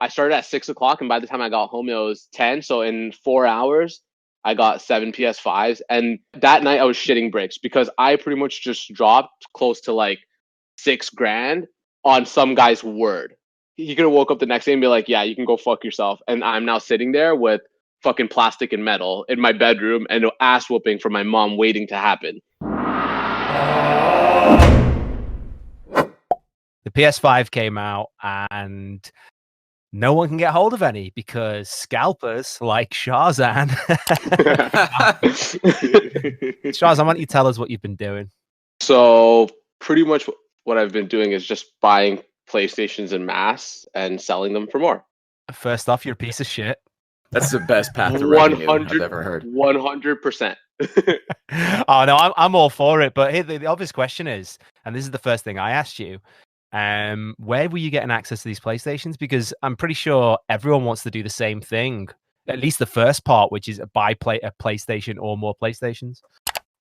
I started at 6 o'clock, and by the time I got home, it was 10. So in 4 hours, I got 7 PS5s. And that night I was shitting bricks because I pretty much just dropped close to like $6,000 on some guy's word. He could have woke up the next day and be like, yeah, you can go fuck yourself. And I'm now sitting there with fucking plastic and metal in my bedroom and ass whooping from my mom waiting to happen. The PS5 came out and no one can get hold of any because scalpers like Shahzan. Shahzan, why don't you tell us what you've been doing? So pretty much what I've been doing is just buying PlayStations in mass and selling them for more. First off, you're a piece of shit. That's the best path to revenue I've ever heard. 100%. Oh no, I'm all for it. But here, the obvious question is, and this is the first thing I asked you, where were you getting access to these PlayStations? Because I'm pretty sure everyone wants to do the same thing. At least the first part, which is buy a PlayStation or more PlayStations.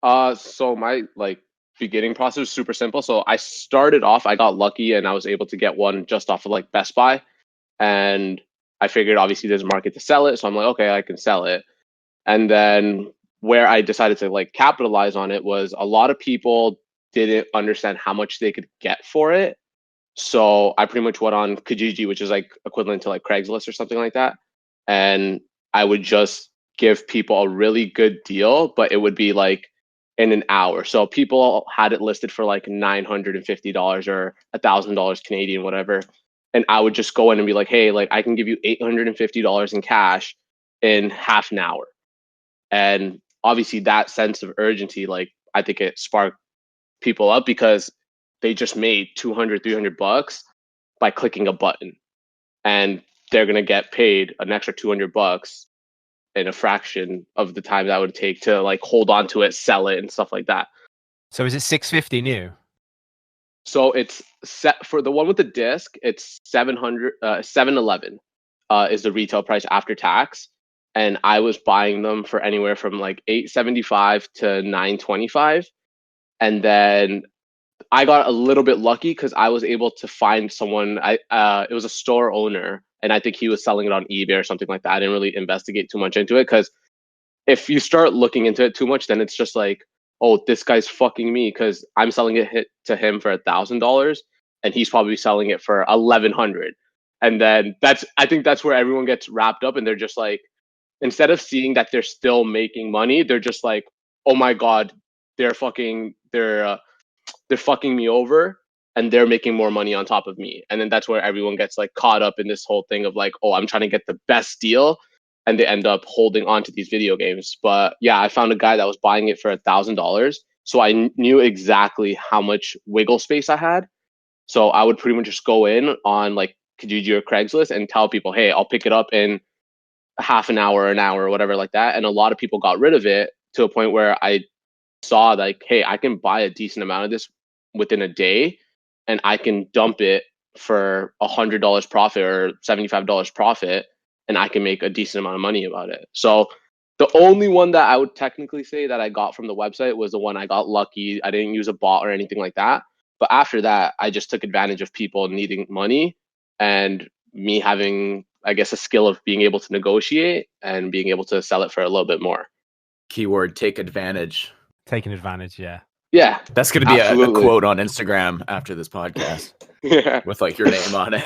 So my beginning process was super simple. So I started off, I got lucky and I was able to get one just off of Best Buy. And I figured obviously there's a market to sell it. So I'm like, okay, I can sell it. And then where I decided to capitalize on it was a lot of people didn't understand how much they could get for it. So I pretty much went on Kijiji, which is equivalent to Craigslist or something like that. And I would just give people a really good deal, but it would be in an hour. So people had it listed for $950 or $1,000 Canadian, whatever. And I would just go in and be like, hey, I can give you $850 in cash in half an hour. And obviously that sense of urgency, I think it sparked people up because they just made $200-$300 by clicking a button. And they're going to get paid an extra $200 in a fraction of the time that would take to hold on to it, sell it, and stuff like that. So is it $650 new? So it's set for the one with the disc. It's $711 is the retail price after tax, and I was buying them for anywhere from $875 to $925, and then I got a little bit lucky because I was able to find someone. It was a store owner, and I think he was selling it on eBay or something like that. I didn't really investigate too much into it because if you start looking into it too much, then it's just oh, this guy's fucking me because I'm selling it to him for $1,000 and he's probably selling it for $1,100. And then I think that's where everyone gets wrapped up and they're just instead of seeing that they're still making money, they're just oh my God, they're fucking me over and they're making more money on top of me. And then that's where everyone gets caught up in this whole thing of oh, I'm trying to get the best deal. And they end up holding on to these video games. But yeah, I found a guy that was buying it for $1,000. So I knew exactly how much wiggle space I had. So I would pretty much just go in on Kijiji or Craigslist and tell people, hey, I'll pick it up in half an hour, an hour, or whatever like that. And a lot of people got rid of it to a point where I saw hey, I can buy a decent amount of this within a day and I can dump it for $100 profit or $75 profit. And I can make a decent amount of money about it. So the only one that I would technically say that I got from the website was the one I got lucky. I didn't use a bot or anything like that. But after that, I just took advantage of people needing money and me having, I guess, a skill of being able to negotiate and being able to sell it for a little bit more. Keyword, take advantage. Taking advantage, yeah. Yeah. That's going to be a quote on Instagram after this podcast. Yeah. With your name on it.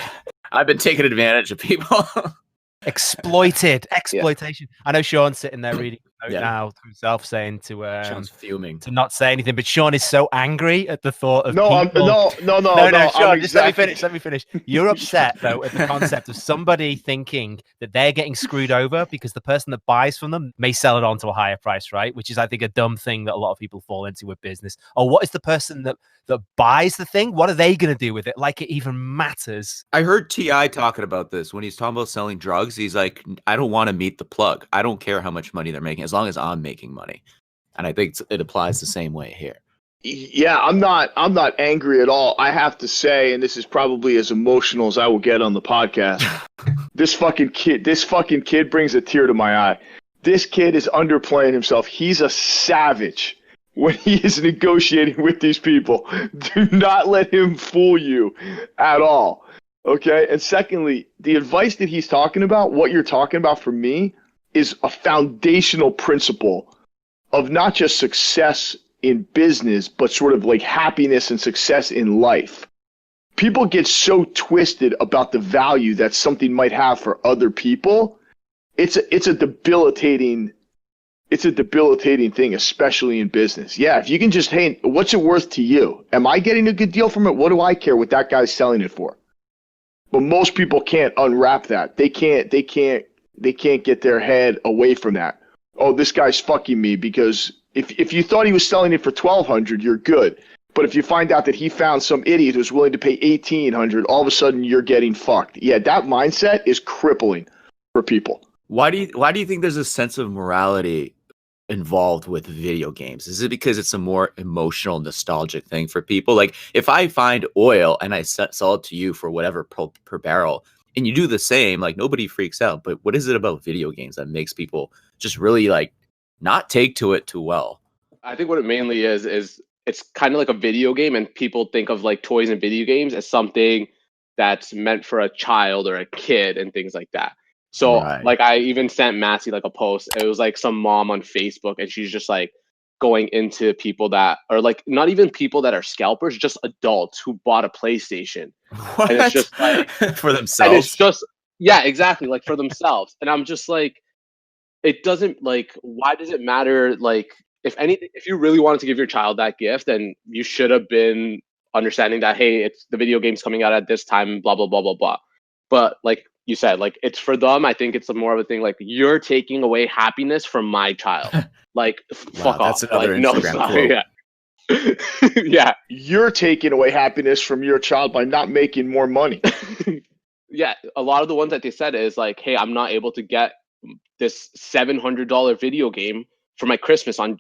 I've been taking advantage of people. Exploitation. I know Sean's sitting there reading now to himself, saying Sean's fuming to not say anything, but Sean is so angry at the thought of No, Sean, just let me finish. You're upset though at the concept of somebody thinking that they're getting screwed over because the person that buys from them may sell it on to a higher price, right? Which is, I think, a dumb thing that a lot of people fall into with business. Or what is the person that buys the thing? What are they going to do with it? Like it even matters. I heard T.I. talking about this when he's talking about selling drugs. He's like, I don't want to meet the plug. I don't care how much money they're making as long as I'm making money. And I think it applies the same way here. Yeah, I'm not angry at all. I have to say, and this is probably as emotional as I will get on the podcast. This fucking kid brings a tear to my eye. This kid is underplaying himself. He's a savage when he is negotiating with these people. Do not let him fool you at all. Okay. And secondly, the advice that he's talking about, what you're talking about for me, is a foundational principle of not just success in business, but sort of like happiness and success in life. People get so twisted about the value that something might have for other people. It's a debilitating thing, especially in business. Yeah, if you can just, hey, what's it worth to you? Am I getting a good deal from it? What do I care what that guy's selling it for? But most people can't unwrap that. They can't get their head away from that. Oh, this guy's fucking me, because if you thought he was selling it for $1,200, you're good. But if you find out that he found some idiot who's willing to pay $1,800, all of a sudden you're getting fucked. Yeah, that mindset is crippling for people. Why do you think there's a sense of morality involved with video games? Is it because it's a more emotional, nostalgic thing for people? Like, if I find oil and I sell it to you for whatever per barrel, and you do the same, like, nobody freaks out. But what is it about video games that makes people just really like not take to it too well? I think what it mainly is it's kind of like a video game, and people think of like toys and video games as something that's meant for a child or a kid and things like that. So like I even sent Massey like a post. It was like some mom on Facebook, and she's just like going into people that are like not even people that are scalpers, just adults who bought a PlayStation. What? And it's just like for themselves. And it's just yeah, exactly, like for themselves. And I'm just like, it doesn't like, why does it matter? Like, if you really wanted to give your child that gift, then you should have been understanding that, hey, it's the video game's coming out at this time, blah blah blah blah blah. But like you said, like, it's for them. I think it's more of a thing like, you're taking away happiness from my child. Like, fuck off. That's another like, Instagram no, quote. Yeah. Yeah. You're taking away happiness from your child by not making more money. Yeah, a lot of the ones that they said is like, hey, I'm not able to get this $700 video game for my Christmas on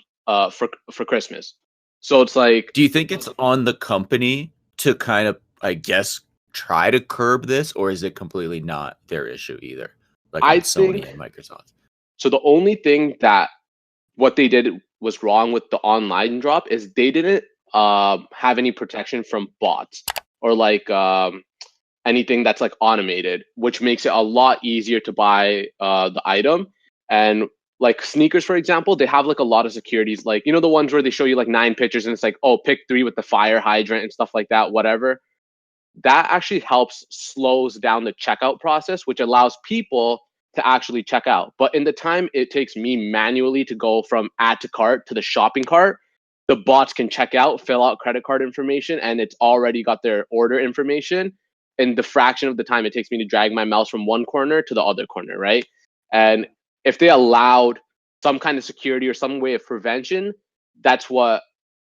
for Christmas. So it's like, do you think it's on the company to kind of, I guess, try to curb this, or is it completely not their issue either? Like I Sony think, and Microsoft. So the only thing that what they did was wrong with the online drop is they didn't have any protection from bots or like anything that's like automated, which makes it a lot easier to buy the item. And like sneakers, for example, they have like a lot of securities, like, you know, the ones where they show you like 9 pictures and it's like, oh, pick 3 with the fire hydrant and stuff like that, whatever. That actually slows down the checkout process, which allows people to actually check out. But in the time it takes me manually to go from add to cart to the shopping cart, the bots can check out, fill out credit card information, and it's already got their order information in the fraction of the time it takes me to drag my mouse from one corner to the other corner, right? And if they allowed some kind of security or some way of prevention, that's what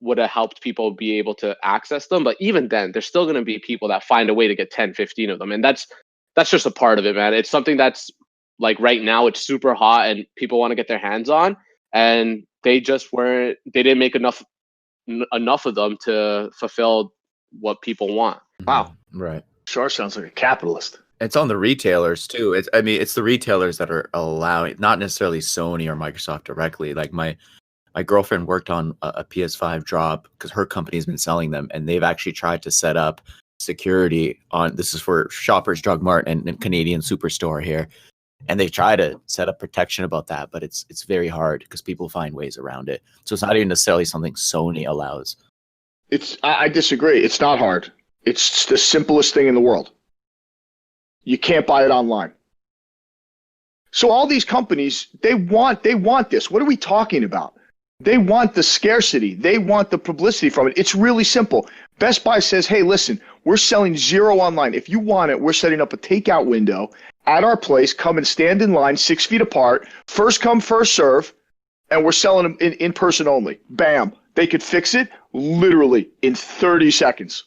would have helped people be able to access them. But even then, there's still going to be people that find a way to get 10, 15 of them. And that's just a part of it, man. It's something that's like right now it's super hot and people want to get their hands on, and they didn't make enough of them to fulfill what people want. Wow. Right. Sure sounds like a capitalist. It's on the retailers too. It's the retailers that are allowing, not necessarily Sony or Microsoft directly. Like my girlfriend worked on a PS5 drop because her company's been selling them, and they've actually tried to set up security on, this is for Shoppers Drug Mart and Canadian Superstore here. And they try to set up protection about that, but it's very hard because people find ways around it. So it's not even necessarily something Sony allows. I disagree. It's not hard. It's the simplest thing in the world. You can't buy it online. So all these companies, they want this. What are we talking about? They want the scarcity. They want the publicity from it. It's really simple. Best Buy says, hey, listen, we're selling 0 online. If you want it, we're setting up a takeout window at our place. Come and stand in line 6 feet apart. First come, first serve. And we're selling them in person only. Bam. They could fix it literally in 30 seconds.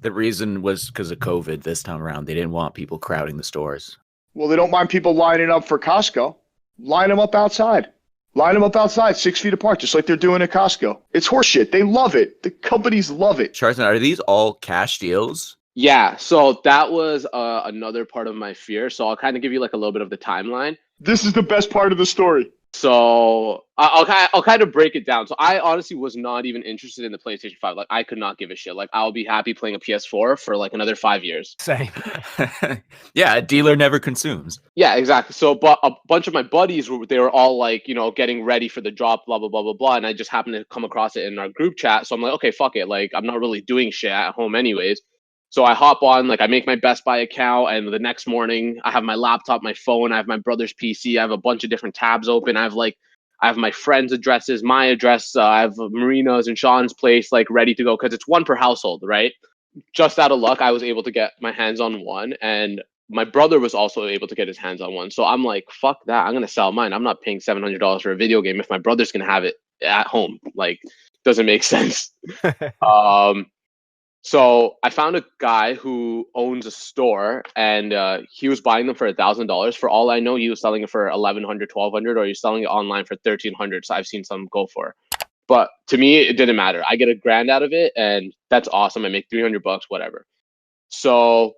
The reason was because of COVID this time around. They didn't want people crowding the stores. Well, they don't mind people lining up for Costco. Line them up outside. Line them up outside 6 feet apart, just like they're doing at Costco. It's horseshit. They love it. The companies love it. Charzan, are these all cash deals? Yeah, so that was another part of my fear. So I'll kind of give you like a little bit of the timeline. This is the best part of the story. So I'll kind of break it down. So I honestly was not even interested in the PlayStation 5. Like I could not give a shit. Like I'll be happy playing a PS4 for like another 5 years. Same. Yeah, a dealer never consumes. Yeah, exactly. So, but a bunch of my buddies they were all like, getting ready for the drop, blah blah blah blah blah, and I just happened to come across it in our group chat. So I'm like, okay, fuck it. Like I'm not really doing shit at home anyways. So I hop on, like I make my Best Buy account, and the next morning I have my laptop, my phone, I have my brother's PC, I have a bunch of different tabs open. I have my friends' addresses, my address, I have Marina's and Sean's place, like ready to go because it's one per household, right? Just out of luck, I was able to get my hands on one, and my brother was also able to get his hands on one. So I'm like, fuck that. I'm gonna sell mine. I'm not paying $700 for a video game if my brother's gonna have it at home. Like, doesn't make sense. So I found a guy who owns a store, and he was buying them for $1,000. For all I know, he was selling it for 1,100, 1,200, or he's selling it online for 1,300. So I've seen some go for. But to me, it didn't matter. I get $1,000 out of it, and that's awesome. I make $300, whatever. So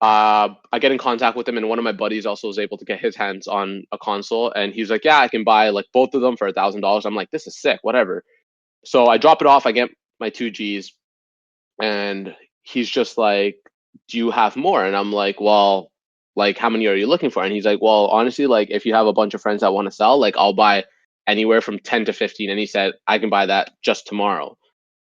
I get in contact with him, and one of my buddies also was able to get his hands on a console, and he's like, "Yeah, I can buy like both of them for $1,000." I'm like, "This is sick, whatever." So I drop it off. I get my 2 Gs, and he's just like, "Do you have more?" And I'm like, "Well, like, how many are you looking for?" And he's like, "Well, honestly, like, if you have a bunch of friends that want to sell, like, I'll buy anywhere from 10 to 15." And he said, "I can buy that just tomorrow."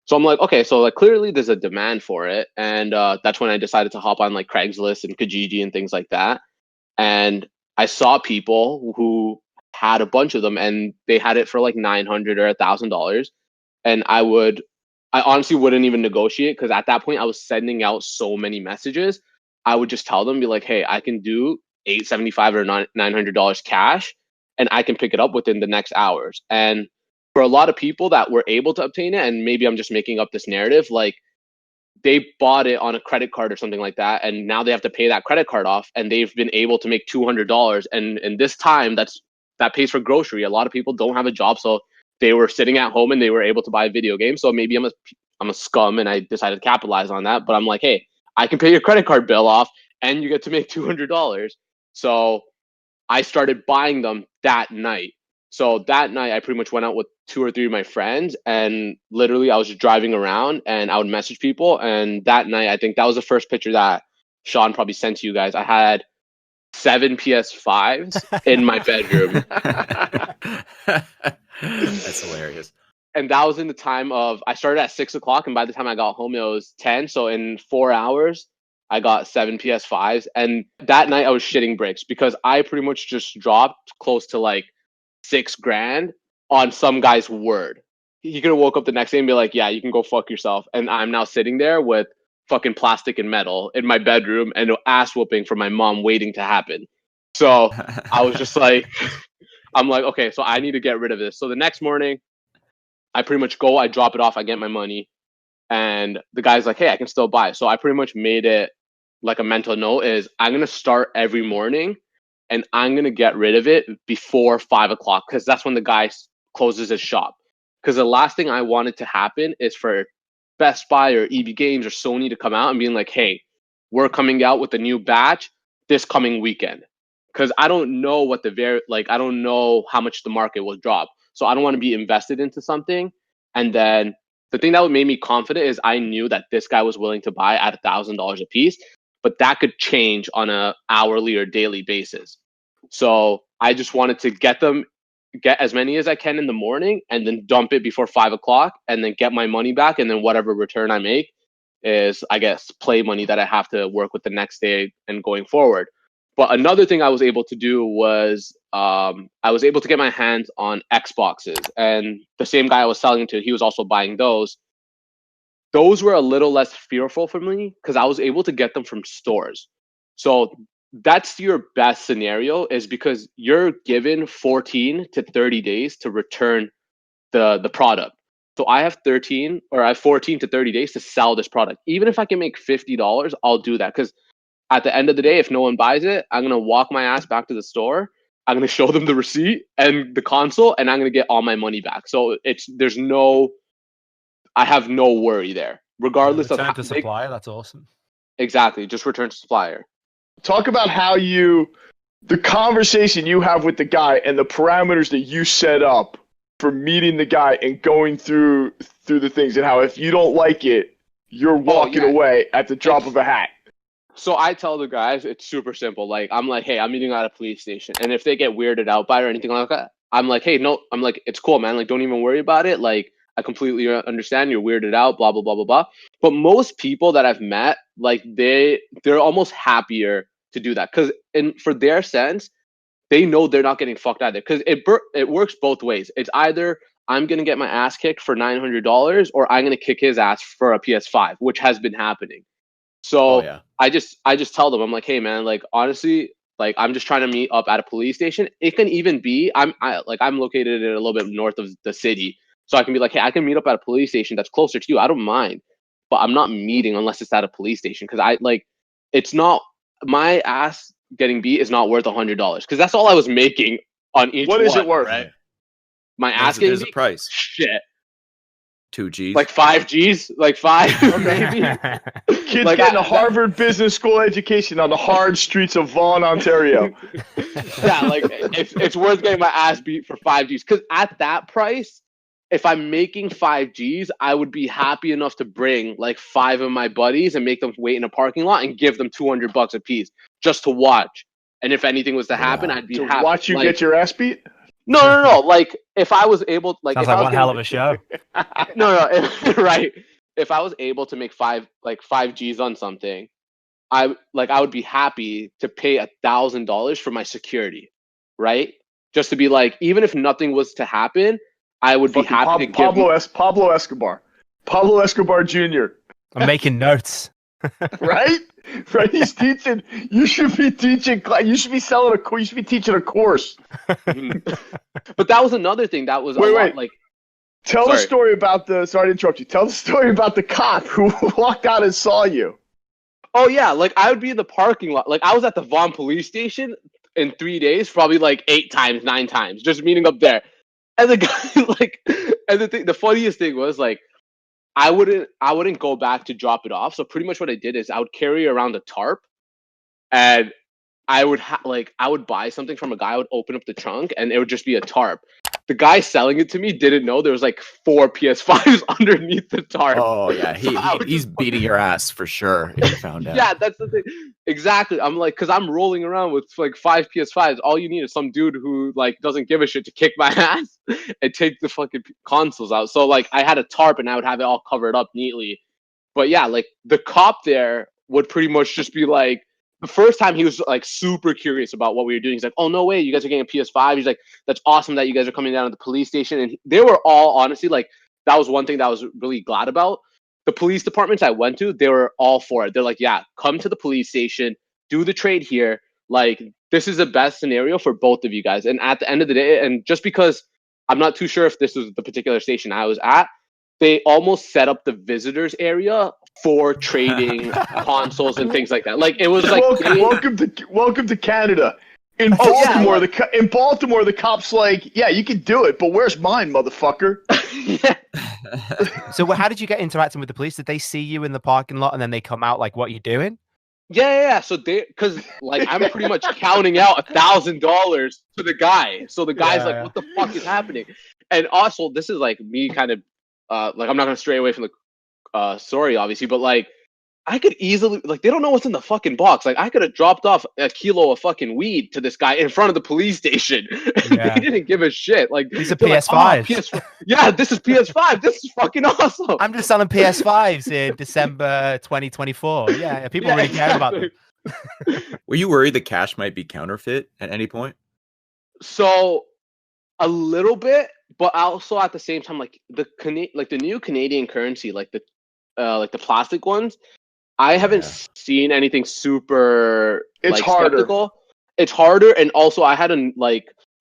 So I'm like, okay, so like clearly there's a demand for it, and that's when I decided to hop on like Craigslist and Kijiji and things like that. And I saw people who had a bunch of them, and they had it for like $900 or $1,000, and I honestly wouldn't even negotiate because at that point I was sending out so many messages. I would just tell them, be like, hey, I can do $875 or $900 cash, and I can pick it up within the next hours. And for a lot of people that were able to obtain it, and maybe I'm just making up this narrative, like they bought it on a credit card or something like that, and now they have to pay that credit card off, and they've been able to make $200. And in this time, that pays for grocery. A lot of people don't have a job, so they were sitting at home and they were able to buy a video game. So maybe I'm a scum and I decided to capitalize on that. But I'm like, hey, I can pay your credit card bill off, and you get to make $200. So I started buying them that night. So that night, I pretty much went out with 2 or 3 of my friends, and literally I was just driving around and I would message people. And that night, I think that was the first picture that Sean probably sent to you guys. I had 7 PS5s in my bedroom. That's hilarious. And that was in the time of, I started at 6 o'clock, and by the time I got home, it was 10. So in 4 hours, I got 7 PS5s. And that night I was shitting bricks because I pretty much just dropped close to like $6,000 on some guy's word. He could have woke up the next day and be like, yeah, you can go fuck yourself. And I'm now sitting there with fucking plastic and metal in my bedroom and an ass whooping from my mom waiting to happen. So I was just like, I'm like, okay, so I need to get rid of this. So the next morning, I pretty much go, I drop it off, I get my money, and the guy's like, hey, I can still buy. So I pretty much made it like a mental note is I'm going to start every morning and I'm going to get rid of it before 5 o'clock because that's when the guy closes his shop. Because the last thing I wanted to happen is for Best Buy or EB Games or Sony to come out and being like, hey, we're coming out with a new batch this coming weekend. Because I don't know what I don't know how much the market will drop. So I don't want to be invested into something. And then the thing that made me confident is I knew that this guy was willing to buy at $1,000 a piece, but that could change on a hourly or daily basis. So I just wanted to get as many as I can in the morning and then dump it before 5 o'clock and then get my money back. And then whatever return I make is, I guess, play money that I have to work with the next day and going forward. But another thing I was able to do was I was able to get my hands on Xboxes. And the same guy I was selling to, he was also buying those. Those were a little less fearful for me because I was able to get them from stores. So that's your best scenario is because you're given 14 to 30 days to return the product. So I have 14 to 30 days to sell this product. Even if I can make $50, I'll do that because at the end of the day, if no one buys it, I'm going to walk my ass back to the store. I'm going to show them the receipt and the console, and I'm going to get all my money back. So I have no worry there. Regardless of return to supplier, that's awesome. Exactly. Just return to supplier. Talk about how you the conversation you have with the guy and the parameters that you set up for meeting the guy and going through the things, and how if you don't like it, you're walking away at the drop of a hat. So I tell the guys it's super simple. Like, I'm like, hey, I'm meeting at a police station, and if they get weirded out by it or anything like that, I'm like, hey, no, I'm like, it's cool, man. Like, don't even worry about it. Like, I completely understand you're weirded out, blah blah blah blah blah. But most people that I've met, like, they're almost happier to do that, because for their sense, they know they're not getting fucked either. Because it works both ways. It's either I'm gonna get my ass kicked for $900, or I'm gonna kick his ass for a PS5, which has been happening. So I just tell them, I'm like, hey man, like, honestly, like, I'm just trying to meet up at a police station. It can even be I'm located in a little bit north of the city, so I can be like, hey, I can meet up at a police station that's closer to you. I don't mind, but I'm not meeting unless it's at a police station, because it's not, my ass getting beat is not worth $100, because that's all I was making on each. What is it worth? Right? My ass getting beat. There's a price. Shit. 2 G's. Like 5 G's, like 5 maybe. Kids getting a Harvard Business School education on the hard streets of Vaughan, Ontario. Yeah, like, it's worth getting my ass beat for 5 G's, because at that price, if I'm making 5 G's, I would be happy enough to bring like 5 of my buddies and make them wait in a parking lot and give them $200 a piece just to watch. And if anything was to happen, I'd be happy. Watch you get your ass beat? No. Like, if I was able, like, sounds if like I was one hell of a show. right. If I was able to make 5 G's on something, I would be happy to pay $1,000 for my security, right? Just to be like, even if nothing was to happen, I would be happy to give Pablo Escobar Jr. I'm making notes. Right? He's teaching. You should be teaching. You should be selling a. You should be teaching a course. But that was another thing. That was wait. Like, tell the story about the. Sorry to interrupt you. Tell the story about the cop who walked out and saw you. Oh yeah, like, I would be in the parking lot. Like, I was at the Vaughan police station in 3 days, probably like 8 times, 9 times, just meeting up there. And the guy, and the funniest thing was, like, I wouldn't go back to drop it off. So pretty much what I did is I would carry around a tarp, and I would I would buy something from a guy. I would open up the trunk, and it would just be a tarp. The guy selling it to me didn't know there was like 4 PS5s underneath the tarp. Oh yeah, he's beating your ass for sure if you found out. Yeah, that's the thing. Exactly. I'm like, because I'm rolling around with like 5 PS5s. All you need is some dude who like doesn't give a shit to kick my ass and take the fucking consoles out. So like, I had a tarp and I would have it all covered up neatly. But yeah, like, the cop there would pretty much just be like, the first time he was like super curious about what we were doing. He's like, oh, no way, you guys are getting a PS5. He's like, that's awesome that you guys are coming down to the police station. And they were all, honestly, like, that was one thing that I was really glad about. The police departments I went to, they were all for it. They're like, yeah, come to the police station, do the trade here. Like, this is the best scenario for both of you guys. And at the end of the day, and just because I'm not too sure if this was the particular station I was at, they almost set up the visitors area for trading consoles and things like that. Like, it was like, welcome to Canada. In Baltimore, in Baltimore, the cop's like, yeah, you can do it, but where's mine, motherfucker? So how did you get interacting with the police? Did they see you in the parking lot and then they come out like, what are you doing? Yeah. So because like, I'm pretty much counting out $1,000 to the guy. So the guy's like, what the fuck is happening? And also, this is like me kind of like, I'm not gonna stray away from the story, obviously, but like, I could easily, like, they don't know what's in the fucking box. Like, I could have dropped off a kilo of fucking weed to this guy in front of the police station. Yeah. They didn't give a shit. Like, these are PS5s. Like, PS5. Yeah, this is PS5. This is fucking awesome. I'm just selling PS5s in December 2024. Yeah, people really care about them. Were you worried the cash might be counterfeit at any point? So, a little bit, but also at the same time, like, the new Canadian currency, like the plastic ones, I haven't seen anything super. It's harder. Skeptical. It's harder, and also I hadn't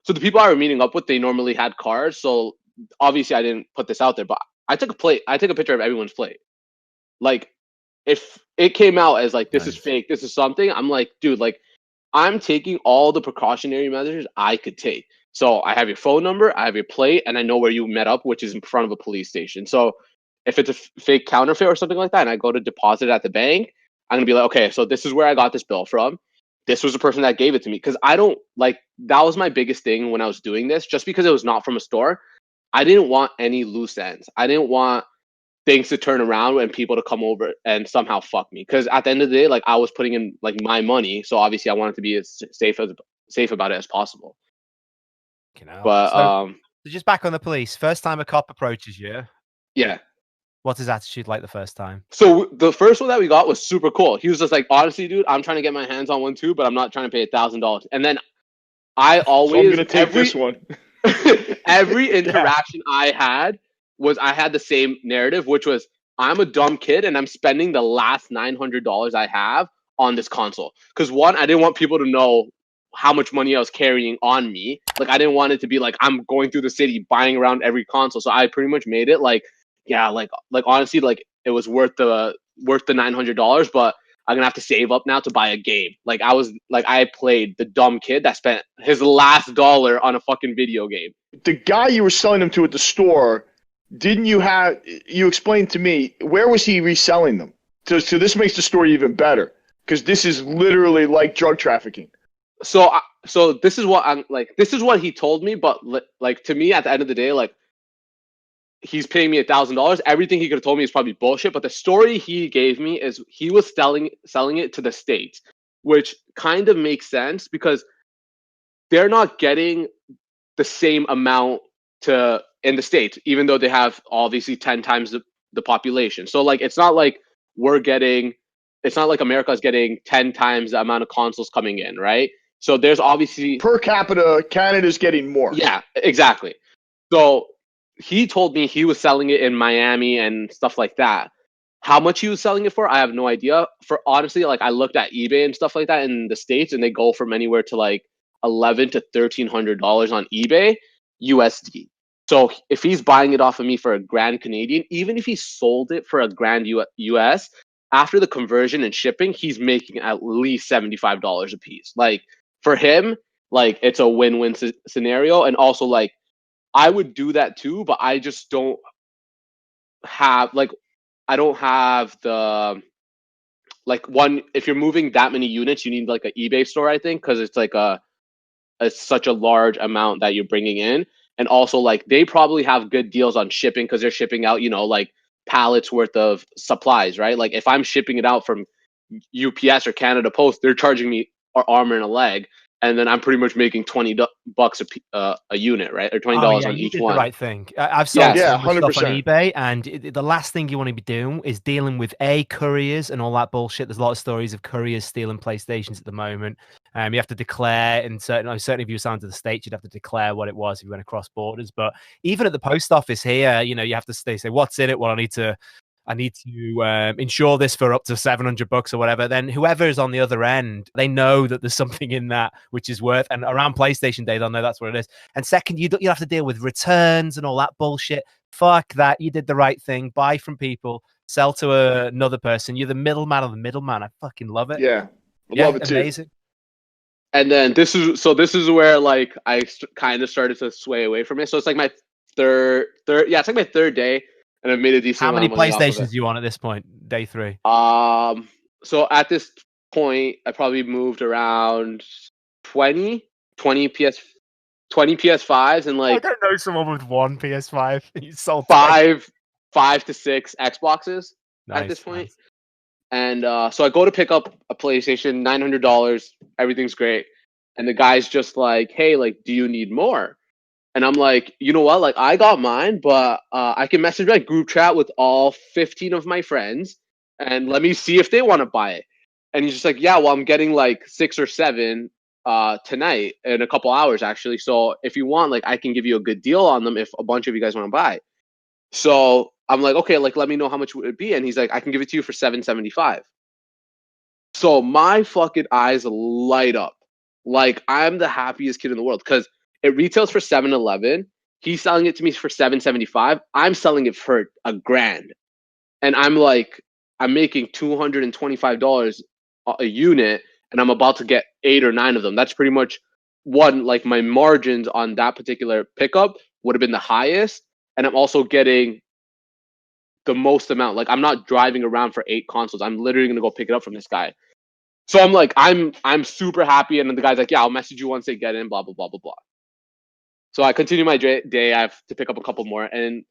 so the people I were meeting up with, they normally had cards, so obviously I didn't put this out there, but I took a picture of everyone's plate. Like, if it came out as like, this is fake, this is something, I'm like, dude, like, I'm taking all the precautionary measures I could take. So I have your phone number, I have your plate, and I know where you met up, which is in front of a police station. So if it's a fake counterfeit or something like that, and I go to deposit at the bank, I'm going to be like, okay, so this is where I got this bill from. this was the person that gave it to me. Because I don't like, that was my biggest thing when I was doing this. Just because it was not from a store, I didn't want any loose ends. I didn't want things to turn around and people to come over and somehow fuck me. Because at the end of the day, like, I was putting in like my money, so obviously I wanted to be as safe about it as possible. But so just back on the police. First time a cop approaches you, yeah. What's his attitude like the first time? So the first one that we got was super cool. He was just like, honestly, dude, I'm trying to get my hands on one too, but I'm not trying to pay $1,000. And then I always, so I'm gonna take this one. Every interaction I had the same narrative, which was, I'm a dumb kid and I'm spending the last $900 I have on this console. Because one, I didn't want people to know how much money I was carrying on me. Like, I didn't want it to be like I'm going through the city buying around every console. So I pretty much made it like, yeah, like honestly, like it was worth the $900, but I'm gonna have to save up now to buy a game. Like, I played the dumb kid that spent his last dollar on a fucking video game. The guy you were selling them to at the store, you explained to me, where was he reselling them? So this makes the story even better, because this is literally like drug trafficking. So this is what this is what he told me, but like, to me, at the end of the day, like, he's paying me $1,000. Everything he could have told me is probably bullshit. But the story he gave me is he was selling it to the States, which kind of makes sense because they're not getting the same amount in the States, even though they have obviously 10 times the population. So like, it's not like America's getting 10 times the amount of consoles coming in, right? So there's obviously per capita, Canada's getting more. Yeah, exactly. So he told me he was selling it in Miami and stuff like that. How much he was selling it for, I have no idea. For honestly, like, I looked at eBay and stuff like that in the States, and they go from anywhere to like $1,100 to $1,300 on eBay USD. So if he's buying it off of me for $1,000 Canadian, even if he sold it for $1,000 US, after the conversion and shipping, he's making at least $75 a piece. Like, for him, like, it's a win-win scenario. And also, like, I would do that too, but I just don't have the, like, one, if you're moving that many units, you need like an eBay store, I think, because it's like it's such a large amount that you're bringing in. And also, like, they probably have good deals on shipping because they're shipping out, like, pallets worth of supplies, right? Like, if I'm shipping it out from UPS or Canada Post, they're charging me an arm and a leg. And then I'm pretty much making $20 a unit, right? Or $20 on each one. The right thing. I've sold so much 100%. stuff on eBay, and the last thing you want to be doing is dealing with couriers and all that bullshit. There's a lot of stories of couriers stealing PlayStations at the moment. You have to declare, and certainly if you were signed to the States, you'd have to declare what it was if you went across borders. But even at the post office here, you have to say, what's in it? Well, I need to insure this for up to $700 or whatever. Then whoever is on the other end, they know that there's something in that which is worth. And around PlayStation Day, they'll know that's what it is. And second, you have to deal with returns and all that bullshit. Fuck that. You did the right thing. Buy from people, sell to another person. You're the middleman of the middleman. I fucking love it. Yeah, love it too. Amazing. And then this is where, like, I kind of started to sway away from it. So it's like my third it's like my third day. And I've made a decent amount of money. How many PlayStations do you want at this point, day 3? So at this point, I probably moved around 20 PS5s, and like, I don't know someone with one PS5. You sold 5 to 6 Xboxes at this point. Nice. And so I go to pick up a PlayStation, $900. Everything's great, and the guy's just like, "Hey, like, do you need more?" And I'm like, you know what? Like, I got mine, but I can message my group chat with all 15 of my friends and let me see if they want to buy it. And he's just like, yeah, well, I'm getting like 6 or 7 tonight in a couple hours, actually. So if you want, like, I can give you a good deal on them if a bunch of you guys want to buy. So I'm like, okay, like, let me know how much would it be. And he's like, I can give it to you for $775. So my fucking eyes light up. Like, I'm the happiest kid in the world because it retails for $711. He's selling it to me for $775. I'm selling it for $1,000. And I'm like, I'm making $225 a unit, and I'm about to get 8 or 9 of them. That's pretty much one, like, my margins on that particular pickup would have been the highest. And I'm also getting the most amount. Like, I'm not driving around for 8 consoles. I'm literally going to go pick it up from this guy. So I'm like, I'm super happy, and then the guy's like, yeah, I'll message you once they get in, blah blah blah blah blah. So I continue my day. I have to pick up a couple more, and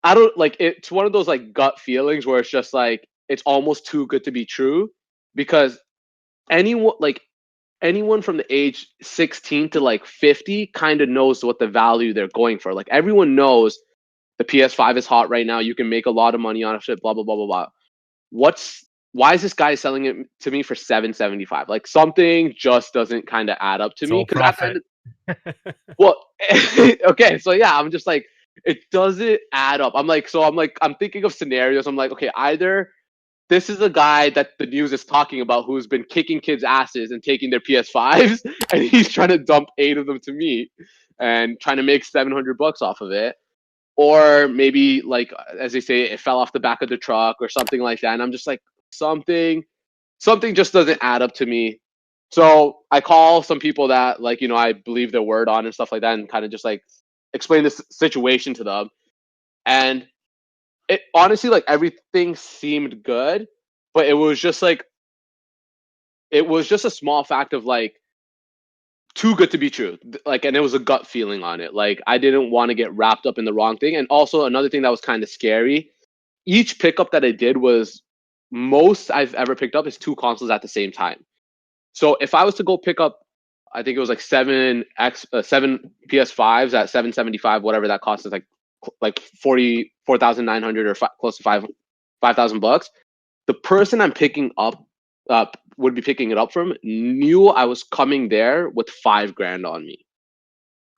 I don't like. It's one of those like gut feelings where it's just like it's almost too good to be true, because anyone from the age 16 to like 50 kind of knows what the value they're going for. Like everyone knows the PS5 is hot right now. You can make a lot of money on it. Blah blah blah blah blah. Why is this guy selling it to me for $775? Like something just doesn't kind of add up to me. Well, okay, so yeah, I'm just like, it doesn't add up. I'm thinking of scenarios. I'm like, okay, either this is a guy that the news is talking about who's been kicking kids' asses and taking their PS5s, and he's trying to dump 8 of them to me and trying to make $700 off of it. Or maybe, like, as they say, it fell off the back of the truck or something like that. And I'm just like, something just doesn't add up to me. So I call some people that, like, I believe their word on and stuff like that, and kind of just like explain this situation to them. And it honestly, like, everything seemed good, but it was just a small fact of like too good to be true. Like, and it was a gut feeling on it. Like, I didn't want to get wrapped up in the wrong thing. And also another thing that was kind of scary, each pickup that I did was most I've ever picked up is 2 consoles at the same time. So if I was to go pick up, I think it was like 7 PS5s at $775, whatever that cost is, like 44,900 or close to $5,000. The person I'm picking up would be picking it up from knew I was coming there with $5,000 on me.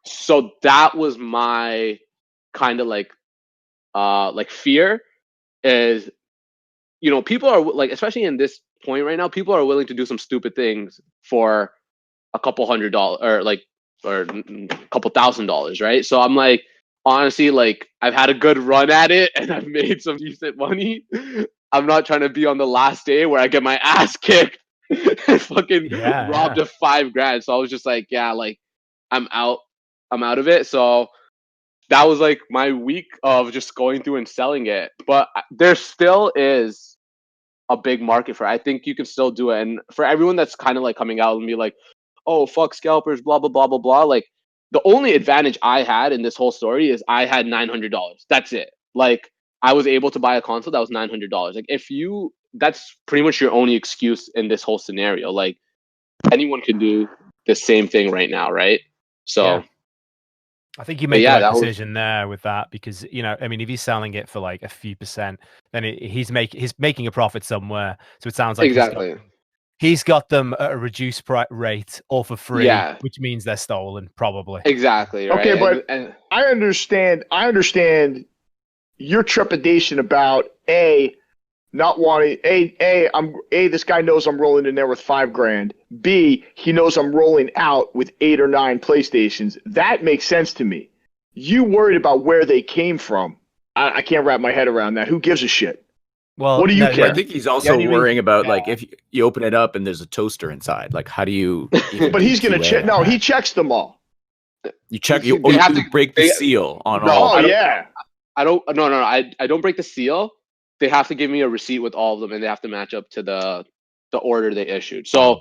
So that was my kind of like fear is, people are like, especially in this point right now, people are willing to do some stupid things for a couple $100 or a couple $1,000, right? So I'm like, honestly, like, I've had a good run at it and I've made some decent money. I'm not trying to be on the last day where I get my ass kicked and fucking robbed of $5,000. So I was just like, yeah, like, I'm out of it. So that was like my week of just going through and selling it. But there still is a big market for it. I think you can still do it. And for everyone that's kind of like coming out and be like, oh, fuck scalpers, blah, blah, blah, blah, blah. Like, the only advantage I had in this whole story is I had $900. That's it. Like, I was able to buy a console that was $900. Like, that's pretty much your only excuse in this whole scenario. Like, anyone can do the same thing right now, right? So, yeah. I think you made the right decision there with that, because I mean, if he's selling it for like a few percent, then he's making a profit somewhere. So it sounds like exactly. He's got them at a reduced rate or for free, which means they're stolen, probably. Exactly. Right? Okay, but I understand your trepidation about not wanting this guy knows I'm rolling in there with $5,000. B, he knows I'm rolling out with 8 or 9 PlayStations. That makes sense to me. You worried about where they came from. I can't wrap my head around that. Who gives a shit? Well, what do you care? I think he's also worrying about like if you open it up and there's a toaster inside. Like, how do you? But he's gonna check. No, he checks them all. You check. You break the seal on all. Oh yeah. I don't. No. I don't break the seal. They have to give me a receipt with all of them, and they have to match up to the order they issued. So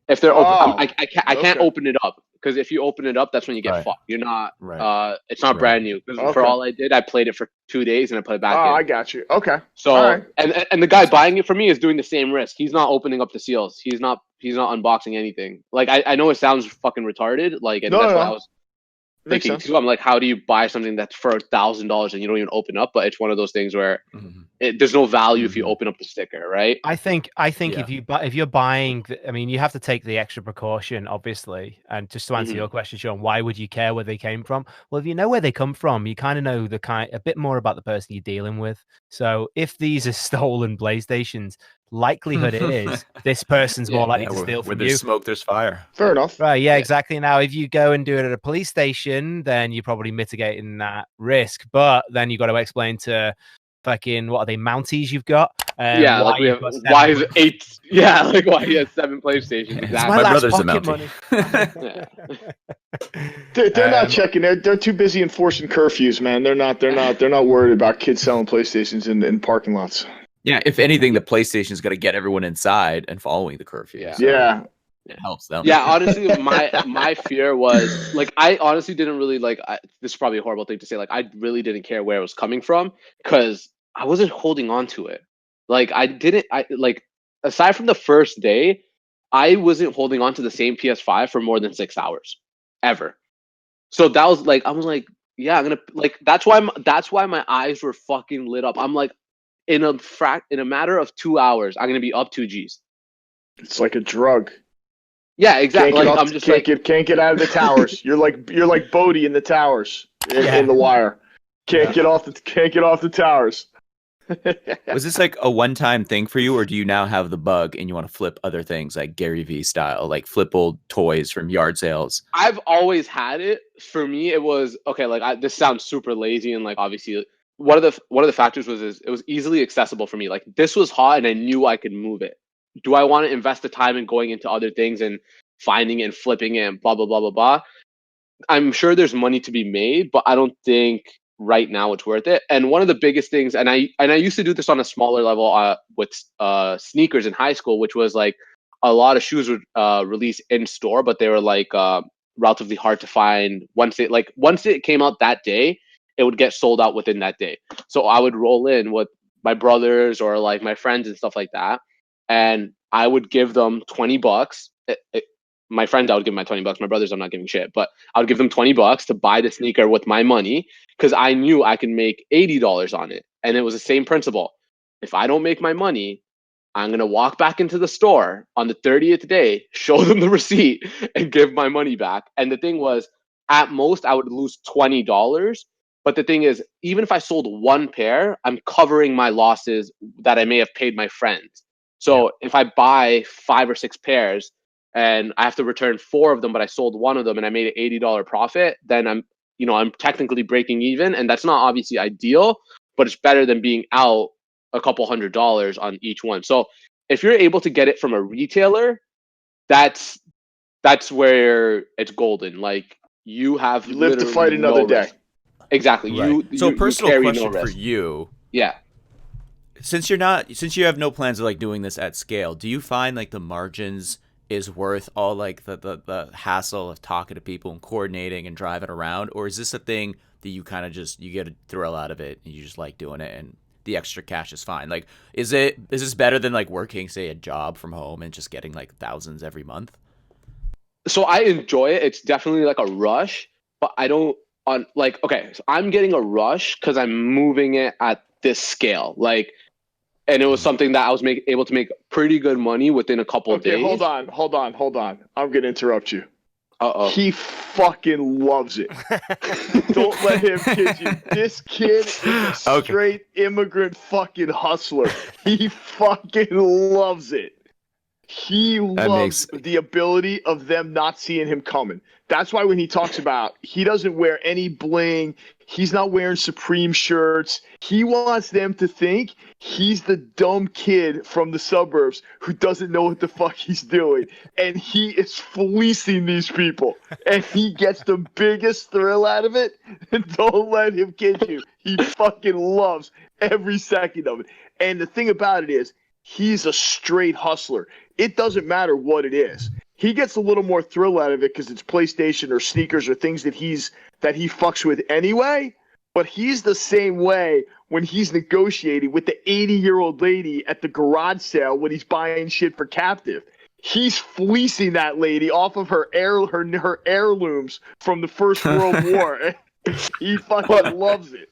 if they're open, I can't open it up, because if you open it up, that's when you get fucked. You're not. It's not brand new. For all I did, I played it for 2 days and I put it back in. Oh, I got you. Okay. So and the guy buying it for me is doing the same risk. He's not opening up the seals. He's not unboxing anything. Like, I know it sounds fucking retarded. Like, and that's what I was thinking too. I'm like, how do you buy something that's for $1,000 and you don't even open up? But it's one of those things where there's no value if you open up the sticker, right? I think if you're buying, I mean, you have to take the extra precaution, obviously. And just to answer your question, Sean, why would you care where they came from? Well, if you know where they come from, you kind of know a bit more about the person you're dealing with. So if these are stolen PlayStations, likelihood is this person's more likely to steal from you. Where there's smoke, there's fire. Fair enough. Right, yeah, exactly. Now, if you go and do it at a police station, then you're probably mitigating that risk. But then you got to explain to fucking, what are they, Mounties you've got? Yeah, like why is 8? Yeah, like why he has 7 PlayStations? Exactly. My brother's a Mountie. They're not checking. They're too busy enforcing curfews, man. They're not worried about kids selling PlayStations in parking lots. Yeah, if anything, the PlayStation is going to get everyone inside and following the curfew. Yeah. So Yeah. it helps them. Yeah, honestly, my fear was like I honestly didn't really like. This is probably a horrible thing to say. Like I really didn't care where it was coming from because I wasn't holding on to it. Like I didn't. I like aside from the first day, I wasn't holding on to the same PS5 for more than 6 hours ever. So that was like I was like, yeah, I'm gonna like that's why my eyes were fucking lit up. I'm like in a matter of 2 hours, I'm gonna be up 2 Gs. It's like a drug. Yeah, exactly. Can't Like get I'm just like can't get out of the towers. You're like Bodhi in the towers in The Wire. Can't get off the towers. Was this like a one-time thing for you, or do you now have the bug and you want to flip other things like Gary Vee style, like flip old toys from yard sales? I've always had it. For me, it was okay. Like this sounds super lazy, and like obviously one of the factors was it was easily accessible for me. Like this was hot, and I knew I could move it. Do I want to invest the time in going into other things and finding it and flipping it and blah blah blah blah blah? I'm sure there's money to be made, but I don't think right now it's worth it. And one of the biggest things, and I used to do this on a smaller level with sneakers in high school, which was like a lot of shoes would release in store, but they were like relatively hard to find. Once it came out that day, it would get sold out within that day. So I would roll in with my brothers or like my friends and stuff like that, and I would give them $20. My friends, I would give them my $20. My brothers, I'm not giving shit, but I would give them $20 to buy the sneaker with my money because I knew I could make $80 on it. And it was the same principle. If I don't make my money, I'm going to walk back into the store on the 30th day, show them the receipt, and give my money back. And the thing was, at most, I would lose $20. But the thing is, even if I sold one pair, I'm covering my losses that I may have paid my friends. So if I buy 5 or 6 pairs, and I have to return 4 of them, but I sold one of them and I made an $80 profit, then I'm technically breaking even. And that's not obviously ideal, but it's better than being out a couple $100s on each one. So if you're able to get it from a retailer, that's where it's golden. Like you live to fight another day. Exactly. Right. So personal carry question no for risk. you. Yeah. Since you have no plans of like doing this at scale, do you find like the margins is worth all like the hassle of talking to people and coordinating and driving around, or is this a thing that you kind of just you get a thrill out of it and you just like doing it and the extra cash is fine? Like is this better than like working say a job from home and just getting like thousands every month? So I enjoy it. It's definitely like a rush, but I don't so I'm getting a rush because I'm moving it at this scale. Like, and it was something that I was able to make pretty good money within a couple of days. Okay, hold on. I'm gonna interrupt you. Uh-oh. He fucking loves it. Don't let him kid you. This kid is a straight immigrant fucking hustler. He fucking loves it. He loves the ability of them not seeing him coming. That's why when he talks about he doesn't wear any bling, he's not wearing Supreme shirts. He wants them to think he's the dumb kid from the suburbs who doesn't know what the fuck he's doing. And he is fleecing these people. And he gets the biggest thrill out of it. And don't let him kid you. He fucking loves every second of it. And the thing about it is, he's a straight hustler. It doesn't matter what it is. He gets a little more thrill out of it because it's PlayStation or sneakers or things that he fucks with anyway. But he's the same way when he's negotiating with the 80-year-old lady at the garage sale when he's buying shit for captive. He's fleecing that lady off of her heirlooms from the First World War. He fucking loves it.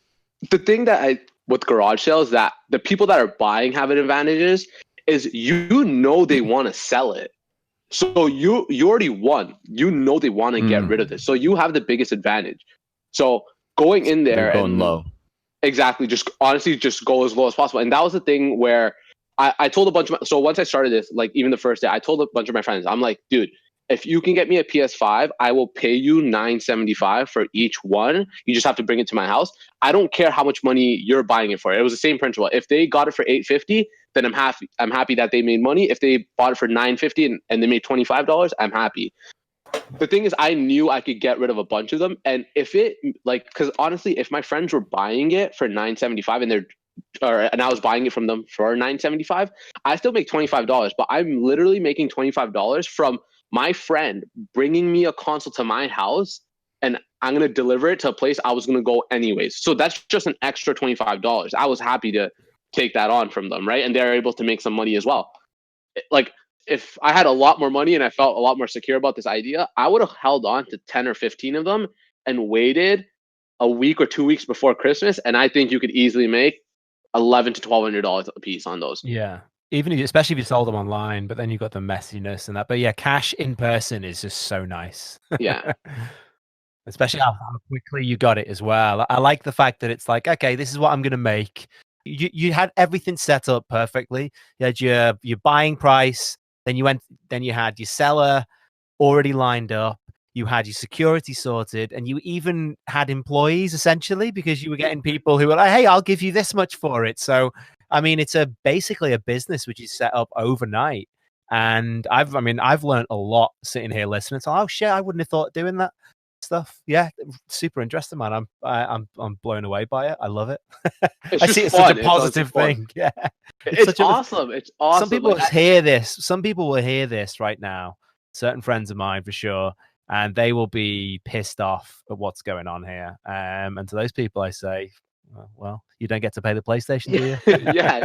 The thing that with garage sales that the people that are buying have an advantage is they want to sell it. So you already won. They want to get rid of this. So you have the biggest advantage. So going in there going low. Exactly. Just honestly just go as low as possible. And that was the thing where I told a bunch of so once I started this, like even the first day, I told a bunch of my friends, I'm like, dude, if you can get me a PS5, I will pay you $975 for each one. You just have to bring it to my house. I don't care how much money you're buying it for. It was the same principle. If they got it for $850, then I'm happy. I'm happy that they made money. If they bought it for $950 and they made $25, I'm happy. The thing is, I knew I could get rid of a bunch of them, and if it because honestly, if my friends were buying it for $975 and they're and I was buying it from them for $9.75, I still make $25. But I'm literally making $25 from my friend bringing me a console to my house, and I'm gonna deliver it to a place I was gonna go anyways. So that's just an extra $25. I was happy to take that on from them, right? And they're able to make some money as well. Like, if I had a lot more money and I felt a lot more secure about this idea, I would have held on to 10 or 15 of them and waited a week or 2 weeks before Christmas, and I think you could easily make $1,100 to $1,200 a piece on those. Yeah. Even if, especially if you sold them online, but then you've got the messiness and that. But yeah, cash in person is just so nice. Yeah. Especially how quickly you got it as well. I like the fact that it's like, okay, this is what I'm going to make. You had everything set up perfectly. You had your buying price, then you had your seller already lined up. You had your security sorted, and you even had employees essentially, because you were getting people who were like, "Hey, I'll give you this much for it." So, I mean, it's basically a business which is set up overnight. And I've learned a lot sitting here listening. So, oh shit, I wouldn't have thought doing that stuff. Yeah, super interesting, man. I'm blown away by it. I love it. I see it's such a positive thing. Yeah, it's awesome. It's awesome. Some people will hear this. Some people will hear this right now. Certain friends of mine, for sure, and they will be pissed off at what's going on here. And to those people, I say, well, you don't get to pay the PlayStation, do you? Yeah,